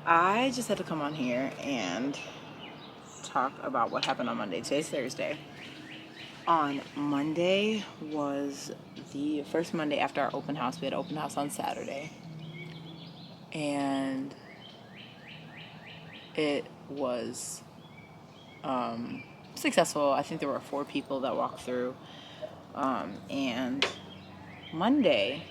I just had to come on here and talk about what happened on Monday. Today's Thursday. On Monday was the first Monday after our open house. We had open house on Saturday. And it was successful. I think there were 4 people that walked through. And Monday,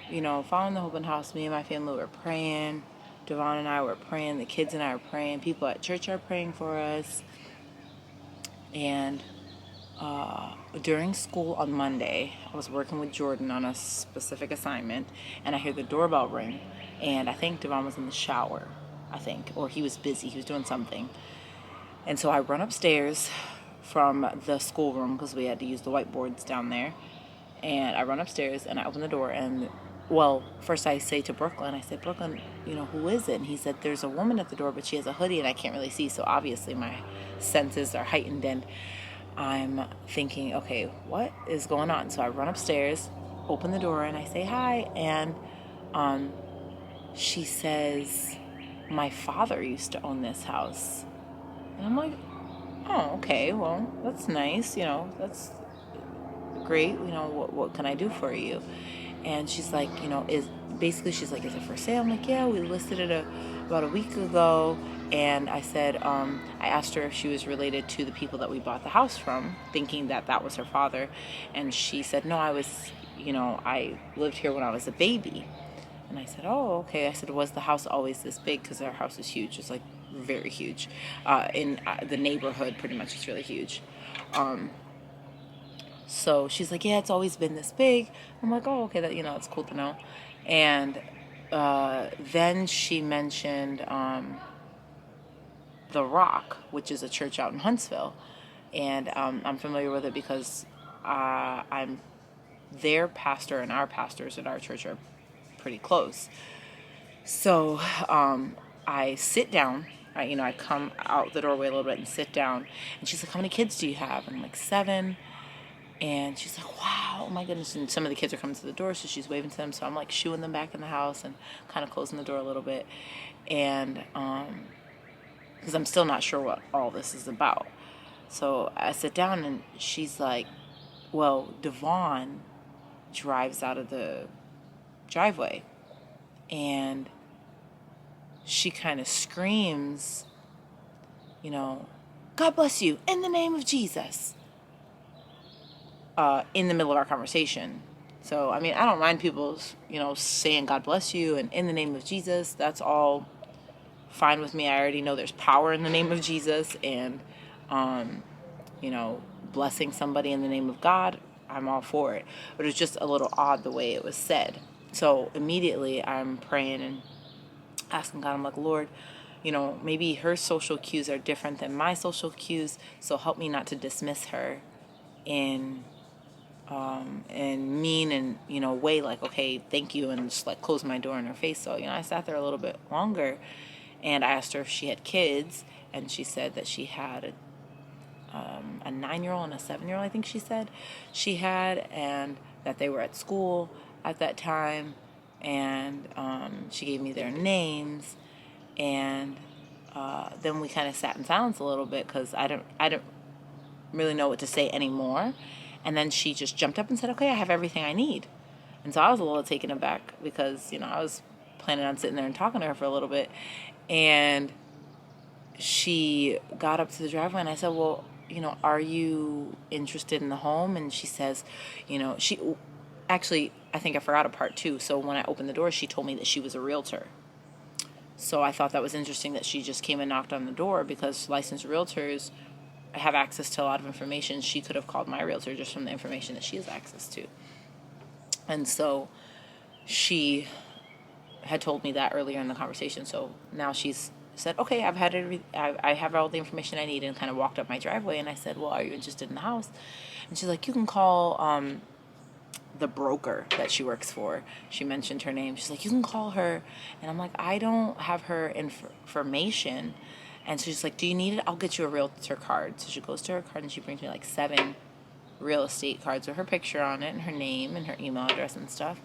following the open house, me and my family were praying. Devon and I were praying. The kids and I were praying. People at church are praying for us. And during school on Monday, I was working with Jordeyn on a specific assignment, and I hear the doorbell ring. And I think Devon was in the shower, or he was busy. He was doing something. And so I run upstairs from the schoolroom because we had to use the whiteboards down there. And I run upstairs and I open the door and, first I say to Brooklyn, Brooklyn, who is it? And he said, there's a woman at the door, but she has a hoodie and I can't really see. So obviously my senses are heightened and I'm thinking, okay, what is going on? So I run upstairs, open the door and I say hi. And she says, my father used to own this house. And I'm like, oh, okay, well, that's nice. That's great. What can I do for you? And she's like, is it for sale? I'm like, yeah, we listed it about a week ago. And I said, I asked her if she was related to the people that we bought the house from, thinking that was her father. And she said, no, I lived here when I was a baby. And I said, oh, okay. I said, was the house always this big? Because our house is huge. It's like very huge. In the neighborhood, pretty much, it's really huge. So she's like, yeah, it's always been this big. I'm like, oh, okay, it's cool to know. And then she mentioned The Rock, which is a church out in Huntsville. And I'm familiar with it because I'm their pastor and our pastors at our church are pretty close. So I sit down. I come out the doorway a little bit and sit down. And she's like, how many kids do you have? And I'm like, 7. And she's like, wow, oh my goodness. And some of the kids are coming to the door, so she's waving to them. So I'm like shooing them back in the house and kind of closing the door a little bit. And because I'm still not sure what all this is about. So I sit down and she's like, well, Devon drives out of the driveway. And she kind of screams, God bless you, in the name of Jesus. In the middle of our conversation. So, I don't mind people, saying God bless you and in the name of Jesus. That's all fine with me. I already know there's power in the name of Jesus and, blessing somebody in the name of God. I'm all for it. But it's just a little odd the way it was said. So immediately I'm praying and asking God, I'm like, Lord, maybe her social cues are different than my social cues. So help me not to dismiss her in mean and way like, okay, thank you, and just like close my door in her face. So I sat there a little bit longer and I asked her if she had kids, and she said that she had a 9-year-old and a 7-year-old, I think she said she had, and that they were at school at that time. And she gave me their names, and then we kind of sat in silence a little bit because I don't really know what to say anymore. And then she just jumped up and said, okay, I have everything I need. And so I was a little taken aback because, I was planning on sitting there and talking to her for a little bit. And she got up to the driveway and I said, well, are you interested in the home? And she says, actually, I think I forgot a part too. So when I opened the door, she told me that she was a realtor. So I thought that was interesting that she just came and knocked on the door, because licensed realtors have access to a lot of information. She could have called my realtor just from the information that she has access to. And so she had told me that earlier in the conversation. So now she's said, okay, I have all the information I need, and kind of walked up my driveway. And I said, well, are you interested in the house? And she's like, you can call the broker that she works for. She mentioned her name. She's like, you can call her. And I'm like, I don't have her information. And so she's like, do you need it? I'll get you a realtor card. So she goes to her card and she brings me like 7 real estate cards with her picture on it and her name and her email address and stuff.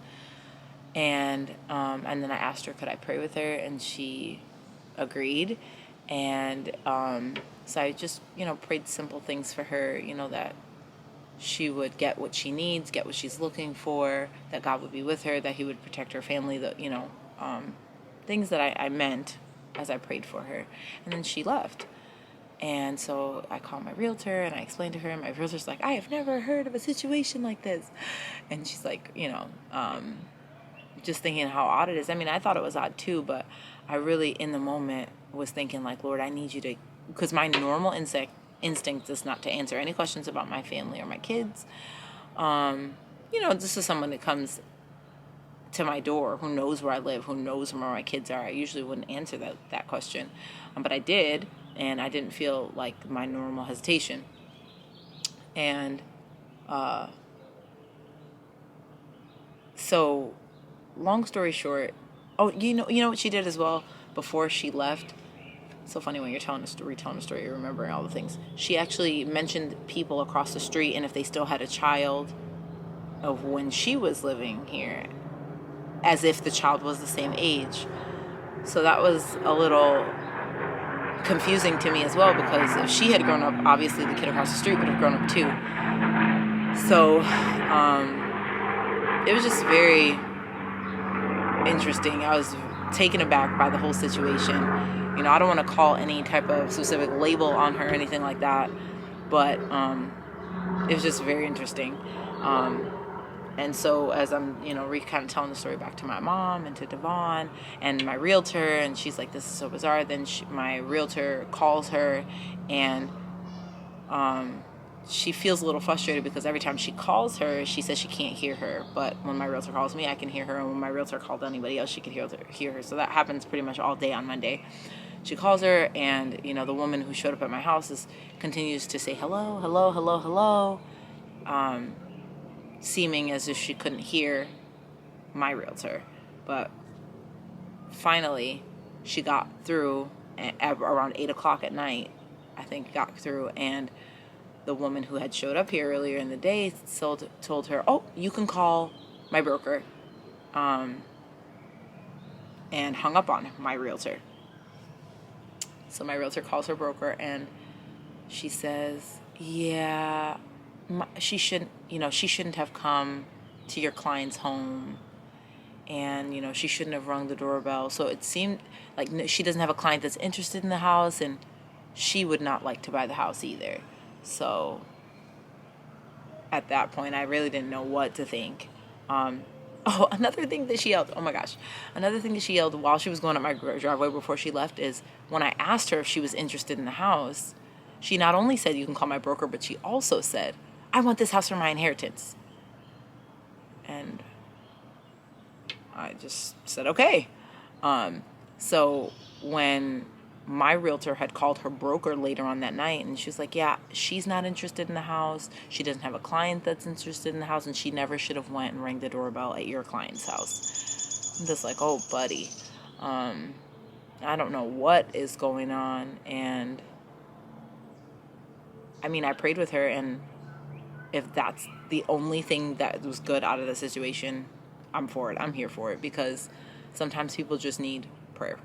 And then I asked her, could I pray with her? And she agreed. And so I just, prayed simple things for her, that she would get what she needs, get what she's looking for, that God would be with her, that he would protect her family, things that I meant as I prayed for her. And then she left. And so I called my realtor and I explained to her, and my realtor's like, I have never heard of a situation like this. And she's like, just thinking how odd it is. I mean, I thought it was odd too, but I really, in the moment, was thinking like, Lord, I need you to, because my normal instinct is not to answer any questions about my family or my kids. This is someone that comes to my door who knows where I live, who knows where my kids are. I usually wouldn't answer that question, but I did, and I didn't feel like my normal hesitation. And so, long story short, you know what she did as well before she left. So funny when you're retelling a story, you're remembering all the things. She actually mentioned people across the street, and if they still had a child of when she was living here, as if the child was the same age. So that was a little confusing to me as well, because if she had grown up, obviously the kid across the street would have grown up too. So it was just very interesting. I was taken aback by the whole situation. I don't want to call any type of specific label on her or anything like that, but it was just very interesting. And so as I'm, kind of telling the story back to my mom and to Devon and my realtor, and she's like, this is so bizarre. Then my realtor calls her, and she feels a little frustrated because every time she calls her, she says she can't hear her. But when my realtor calls me, I can hear her. And when my realtor called anybody else, she could hear her. So that happens pretty much all day on Monday. She calls her, and, the woman who showed up at my house continues to say, hello, hello, hello, hello, seeming as if she couldn't hear my realtor. But finally, she got through at around 8 o'clock at night, I think, got through, and the woman who had showed up here earlier in the day told her, oh, you can call my broker, and hung up on my realtor. So my realtor calls her broker, and she says, yeah, she shouldn't have come to your client's home, and, she shouldn't have rung the doorbell. So it seemed like she doesn't have a client that's interested in the house, and she would not like to buy the house either. So at that point, I really didn't know what to think. Another thing that she yelled, oh my gosh, another thing that she yelled while she was going up my driveway before she left is when I asked her if she was interested in the house, she not only said, you can call my broker, but she also said, I want this house for my inheritance. And I just said, okay. So when my realtor had called her broker later on that night, and she was like, yeah, she's not interested in the house. She doesn't have a client that's interested in the house, and she never should have went and rang the doorbell at your client's house. I'm just like, oh, buddy. I don't know what is going on. And I mean, I prayed with her, and if that's the only thing that was good out of the situation, I'm for it. I'm here for it, because sometimes people just need prayer.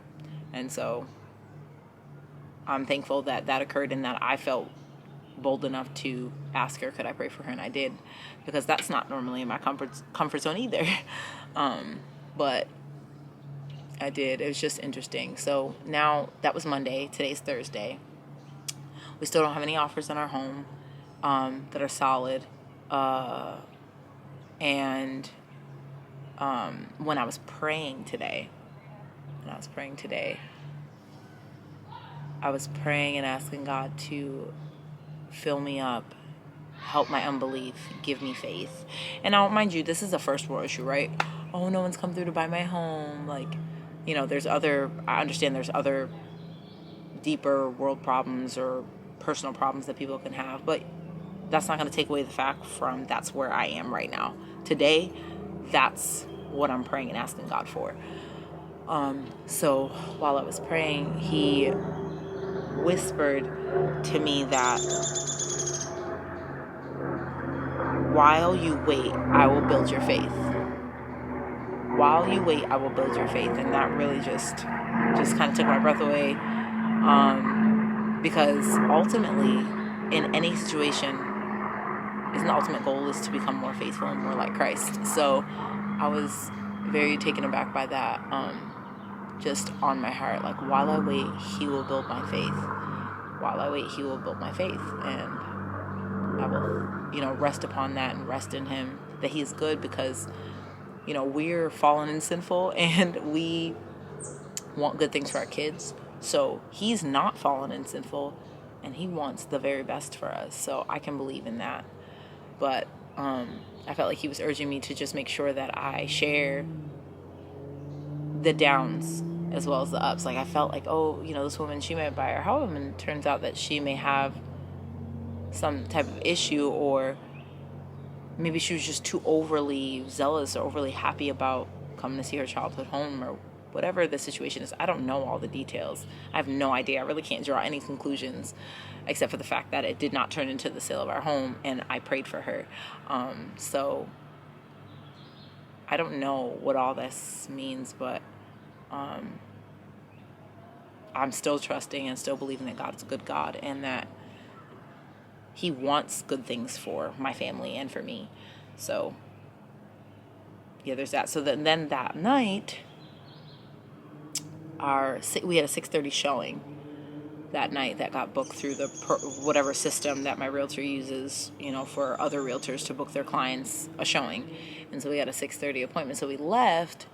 And so I'm thankful that that occurred, and that I felt bold enough to ask her, could I pray for her? And I did, because that's not normally in my comfort zone either. But I did. It was just interesting. So now, that was Monday. Today's Thursday. We still don't have any offers on our home that are solid. And when I was praying today, I was praying and asking God to fill me up, help my unbelief, give me faith. And now, mind you, this is a first world issue, right? Oh, no one's come through to buy my home. Like, I understand there's other deeper world problems or personal problems that people can have, but that's not going to take away the fact from that's where I am right now. Today, that's what I'm praying and asking God for. So while I was praying, he whispered to me that while you wait, I will build your faith. while you wait, I will build your faith. And that really just kind of took my breath away, because ultimately, in any situation, the ultimate goal is to become more faithful and more like Christ. So I was very taken aback by that, just on my heart. Like, while I wait, he will build my faith. While I wait, he will build my faith. And I will, rest upon that and rest in him, that he is good, because, we're fallen and sinful, and we want good things for our kids. So he's not fallen and sinful, and he wants the very best for us. So I can believe in that. But I felt like he was urging me to just make sure that I share the downs as well as the ups. Like, I felt like, this woman, she might buy her home, and it turns out that she may have some type of issue, or maybe she was just too overly zealous or overly happy about coming to see her childhood home, or whatever the situation is. I don't know all the details. I have no idea. I really can't draw any conclusions, except for the fact that it did not turn into the sale of our home, and I prayed for her. So I don't know what all this means, but I'm still trusting and still believing that God is a good God, and that he wants good things for my family and for me. So yeah, there's that. So then that night, we had a 6:30 showing that night that got booked through the whatever system that my realtor uses, for other realtors to book their clients a showing. And so we had a 6:30 appointment. So we left,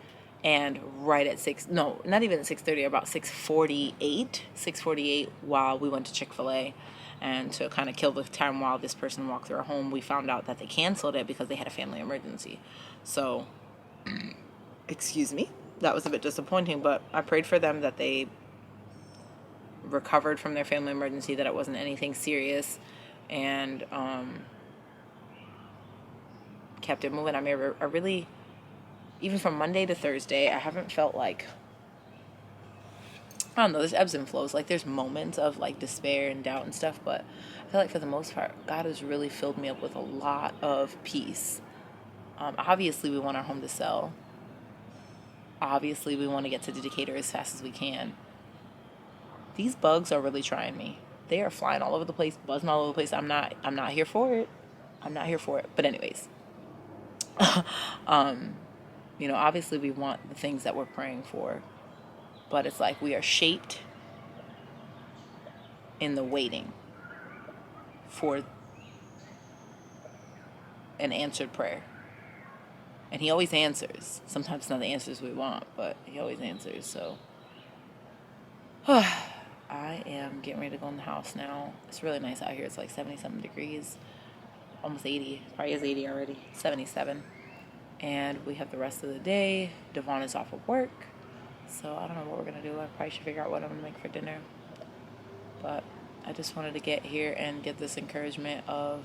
and right at not even at 6:30, about 6:48, while we went to Chick-fil-A, and to kind of kill the time while this person walked through our home, we found out that they canceled it because they had a family emergency. So, excuse me, that was a bit disappointing, but I prayed for them that they recovered from their family emergency, that it wasn't anything serious, and kept it moving. I mean, I really, even from Monday to Thursday, I haven't felt like, I don't know, there's ebbs and flows. Like, there's moments of like despair and doubt and stuff, but I feel like for the most part, God has really filled me up with a lot of peace. Obviously, we want our home to sell. Obviously, we want to get to the Decatur as fast as we can. These bugs are really trying me. They are flying all over the place, buzzing all over the place. I'm not here for it. I'm not here for it. But anyways, obviously we want the things that we're praying for, but it's like we are shaped in the waiting for an answered prayer. And he always answers. Sometimes not the answers we want, but he always answers. So I am getting ready to go in the house now. It's really nice out here. It's like 70-something degrees. Almost 80. Probably is 80 already. 77. And we have the rest of the day. Devon is off of work. So I don't know what we're going to do. I probably should figure out what I'm going to make for dinner. But I just wanted to get here and get this encouragement of,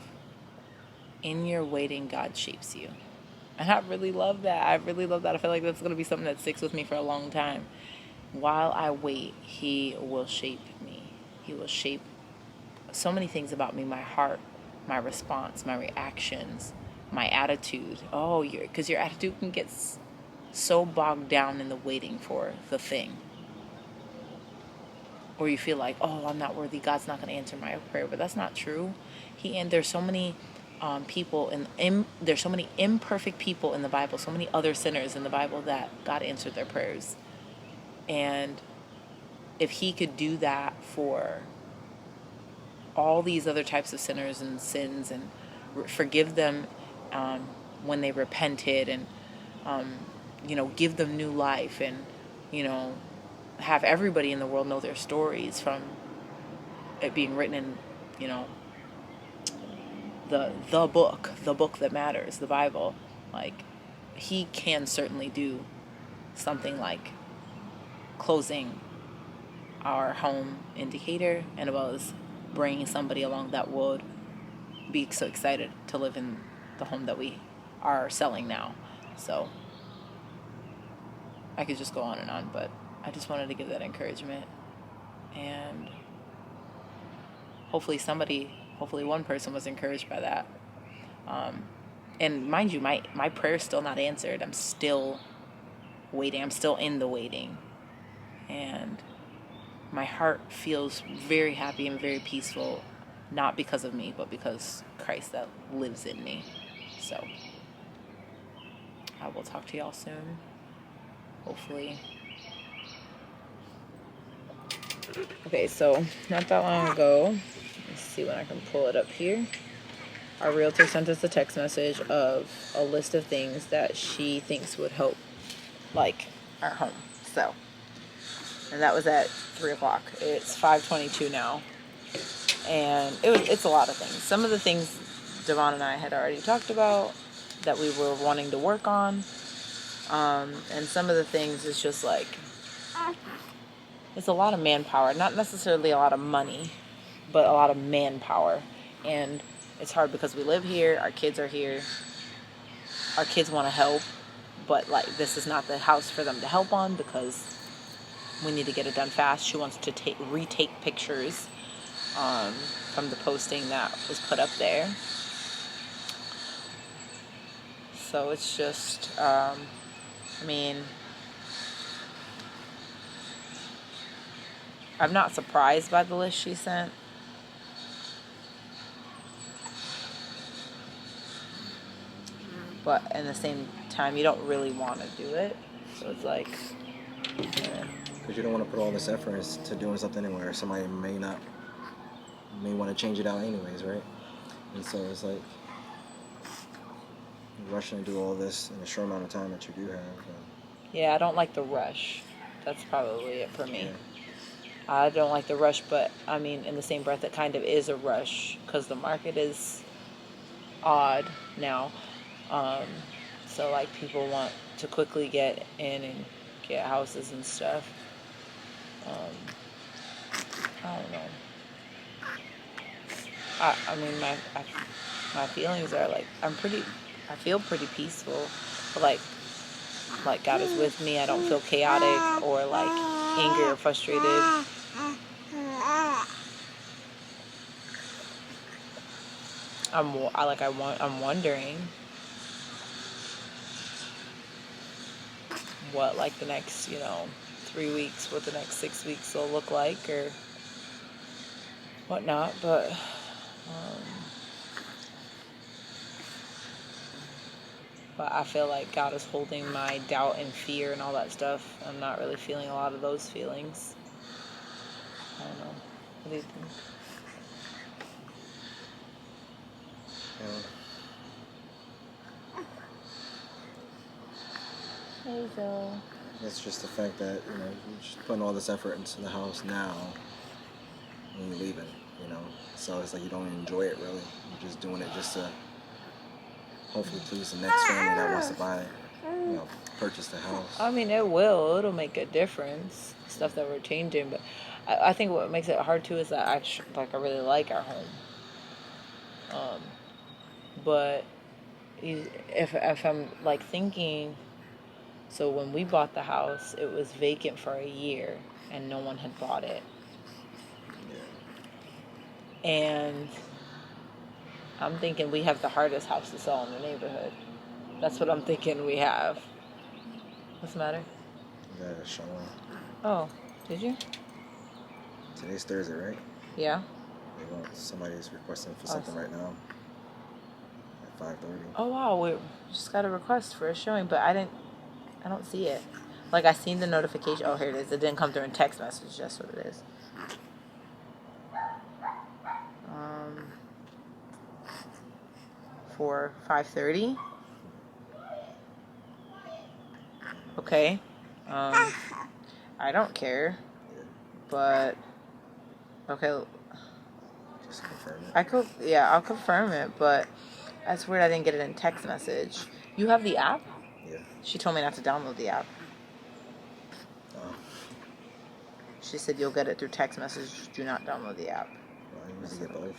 in your waiting, God shapes you. And I really love that. I feel like that's going to be something that sticks with me for a long time. While I wait, he will shape me. He will shape so many things about me, my heart, my response, my reactions, my attitude. Because your attitude can get so bogged down in the waiting for the thing. Or you feel like, I'm not worthy, God's not going to answer my prayer. But that's not true. There's so many people, there's so many imperfect people in the Bible, so many other sinners in the Bible that God answered their prayers. And if he could do that for all these other types of sinners and sins, and forgive them when they repented, and give them new life, and have everybody in the world know their stories from it being written in the book that matters, the Bible. Like, he can certainly do something like closing our home in Decatur, and as well as bringing somebody along that would be so excited to live in the home that we are selling now. So I could just go on and on, but I just wanted to give that encouragement, and hopefully one person was encouraged by that. And mind you, my prayer is still not answered. I'm still waiting. I'm still in the waiting. And my heart feels very happy and very peaceful, not because of me, but because Christ that lives in me. So I will talk to y'all soon, hopefully. Okay, so not that long ago, let's see when I can pull it up here. Our realtor sent us a text message of a list of things that she thinks would help, like, our home. So, and that was at 3 o'clock. It's 5:22 now. And it's a lot of things. Some of the things Devon and I had already talked about that we were wanting to work on. And some of the things is just like, it's a lot of manpower. Not necessarily a lot of money, but a lot of manpower. And it's hard because we live here, our kids are here, our kids want to help, but like this is not the house for them to help on because we need to get it done fast. She wants to retake pictures from the posting that was put up there. So it's just, I mean, I'm not surprised by the list she sent. But in the same time, you don't really want to do it. So it's like... Because you don't want to put all this effort into doing something where somebody may want to change it out anyways, right? And so it's like rushing to do all this in a short amount of time that you do have. Yeah, I don't like the rush. That's probably it for me. Yeah. I don't like the rush, but I mean, in the same breath, it kind of is a rush because the market is odd now. So like people want to quickly get in and get houses and stuff. I don't know. I mean, my feelings are like, I feel pretty peaceful, but like God is with me. I don't feel chaotic or like angry or frustrated. I'm wondering what like the next 3 weeks, what the next 6 weeks will look like or whatnot, but I feel like God is holding my doubt and fear and all that stuff. I'm not really feeling a lot of those feelings. I don't know. What do you think? Hazel. It's just the fact that, you're just putting all this effort into the house now when you're leaving, So it's like you don't enjoy it really. You're just doing it just to hopefully please the next family that wants to buy, purchase the house. I mean, it'll make a difference, stuff that we're changing, but I think what makes it hard too is that I really like our home. But if I'm like thinking, so when we bought the house, it was vacant for a year and no one had bought it. Yeah. And I'm thinking we have the hardest house to sell in the neighborhood. That's what I'm thinking we have. What's the matter? You got a showing. Oh, did you? Today's Thursday, right? Yeah. Somebody's requesting for something right now. At 5:30. Oh wow, we just got a request for a showing, but I don't see it. Like I seen the notification. Oh, here it is. It didn't come through in text message. That's what it is. For 5:30. Okay. I don't care. But okay. Just confirm it. I'll confirm it, but that's weird. I didn't get it in text message. You have the app? Yeah. She told me not to download the app. Oh. She said you'll get it through text message. Do not download the app. Well, I usually get both.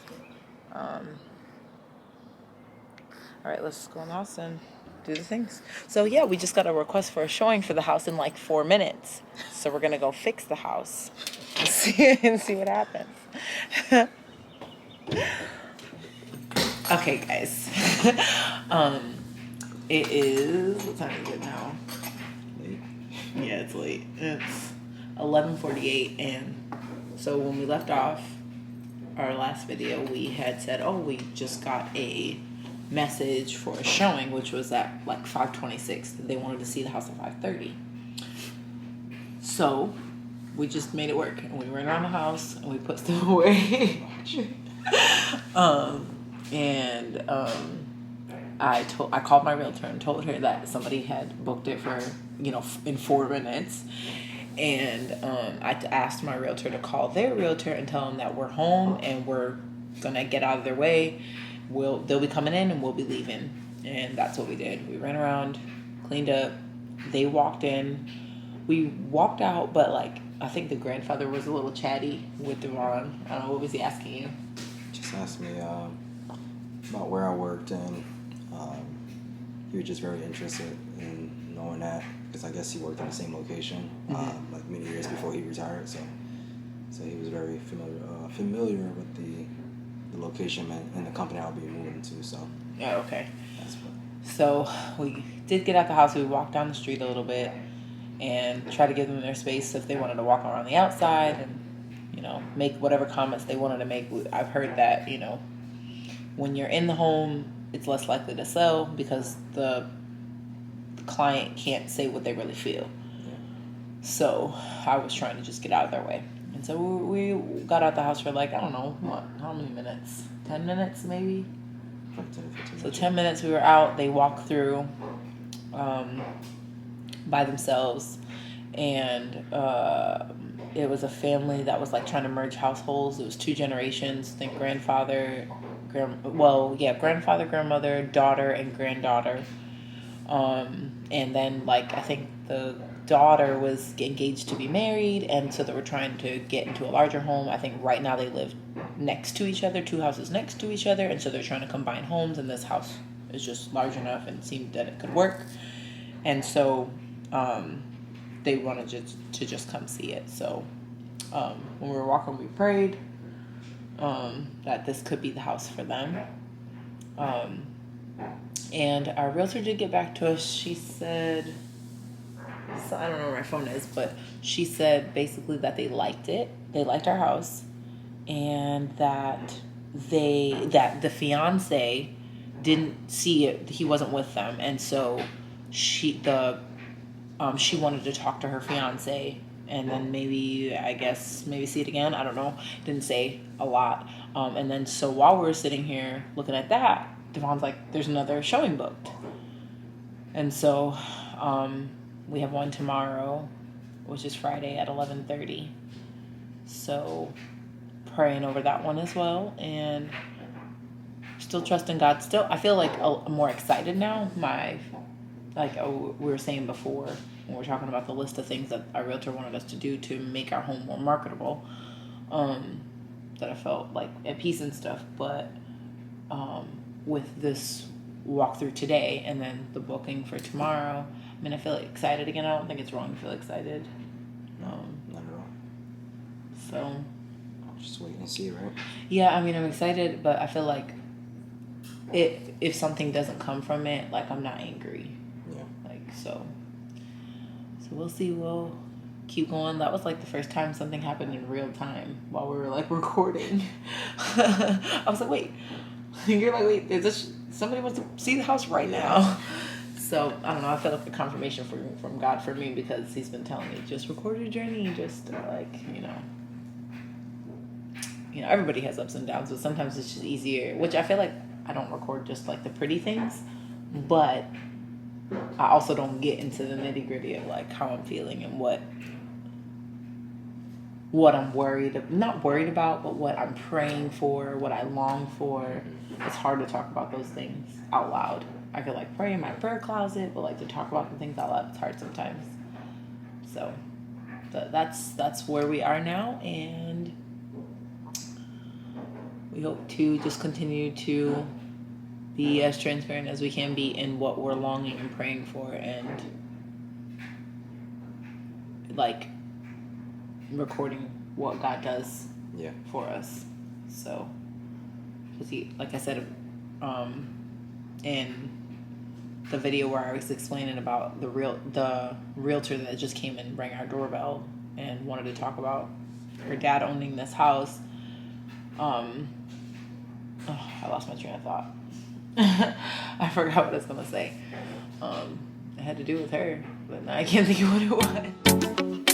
All right, let's go in the house and do the things. So yeah, we just got a request for a showing for the house in like 4 minutes. So we're gonna go fix the house and see what happens. Okay, guys. It is, what time is it now? Yeah, it's late. It's 11:48, and so when we left off our last video, we had said, oh, we just got a message for a showing, which was at like 5:26. They wanted to see the house at 5:30. So we just made it work, and we ran around the house and we put stuff away. I called my realtor and told her that somebody had booked it for, in 4 minutes. And I asked my realtor to call their realtor and tell them that we're home and we're gonna get out of their way. They'll be coming in and we'll be leaving. And that's what we did. We ran around, cleaned up. They walked in. We walked out, but I think the grandfather was a little chatty with Devon. I don't know, what was he asking you? Just asked me about where I worked, and he was just very interested in knowing that, because I guess he worked in the same location many years before he retired. So he was very familiar with the location and the company I'll be moving to. So yeah, okay. So we did get out the house. We walked down the street a little bit and try to give them their space if they wanted to walk around the outside and make whatever comments they wanted to make. I've heard that when you're in the home, it's less likely to sell because the client can't say what they really feel. Yeah. So I was trying to just get out of their way. And so we got out the house for I don't know, how many minutes? 10 minutes maybe? 10 to 15 minutes. So 10 minutes we were out. They walked through by themselves. And it was a family that was trying to merge households. It was 2 generations. I think grandfather, grandmother, daughter, and granddaughter. And then I think the daughter was engaged to be married, and so they were trying to get into a larger home. I think right now they live next to each other, 2 houses next to each other, and so they're trying to combine homes, and this house is just large enough and seemed that it could work. And so they wanted to just come see it. So when we were walking, we prayed that this could be the house for them. And our realtor did get back to us. She said, so I don't know where my phone is, but she said basically that they liked it. They liked our house, and that the fiance didn't see it. He wasn't with them, and so she wanted to talk to her fiance and then maybe see it again. I don't know. Didn't say a lot. And then so while we were sitting here looking at that, Devon's like, there's another showing booked. And so we have one tomorrow, which is Friday at 11:30. So praying over that one as well, and still trusting God. Still, I feel more excited now. We were saying before when we were talking about the list of things that our realtor wanted us to do to make our home more marketable, that I felt at peace and stuff. But with this walkthrough today and then the booking for tomorrow, I feel excited again. I don't think it's wrong to feel excited. Not at all. So just wait and see, right? Yeah, I'm excited, but I feel if something doesn't come from it, I'm not angry. Yeah. So we'll see. We'll keep going. That was the first time something happened in real time while we were recording. I was wait. You're wait, is this somebody wants to see the house right now? So I don't know. I felt a confirmation from God for me, because He's been telling me, just record your journey. Just everybody has ups and downs, but sometimes it's just easier. Which I feel I don't record just the pretty things, but I also don't get into the nitty gritty of how I'm feeling and what I'm not worried about, but what I'm praying for, what I long for. It's hard to talk about those things out loud. I could pray in my prayer closet, but to talk about the things out loud, it's hard sometimes. So that's where we are now, and we hope to just continue to be as transparent as we can be in what we're longing and praying for, and recording what God does for us. So, because like I said, in the video where I was explaining about the realtor that just came and rang our doorbell and wanted to talk about her dad owning this house. I lost my train of thought. I forgot what I was gonna say. It had to do with her, but now I can't think of what it was.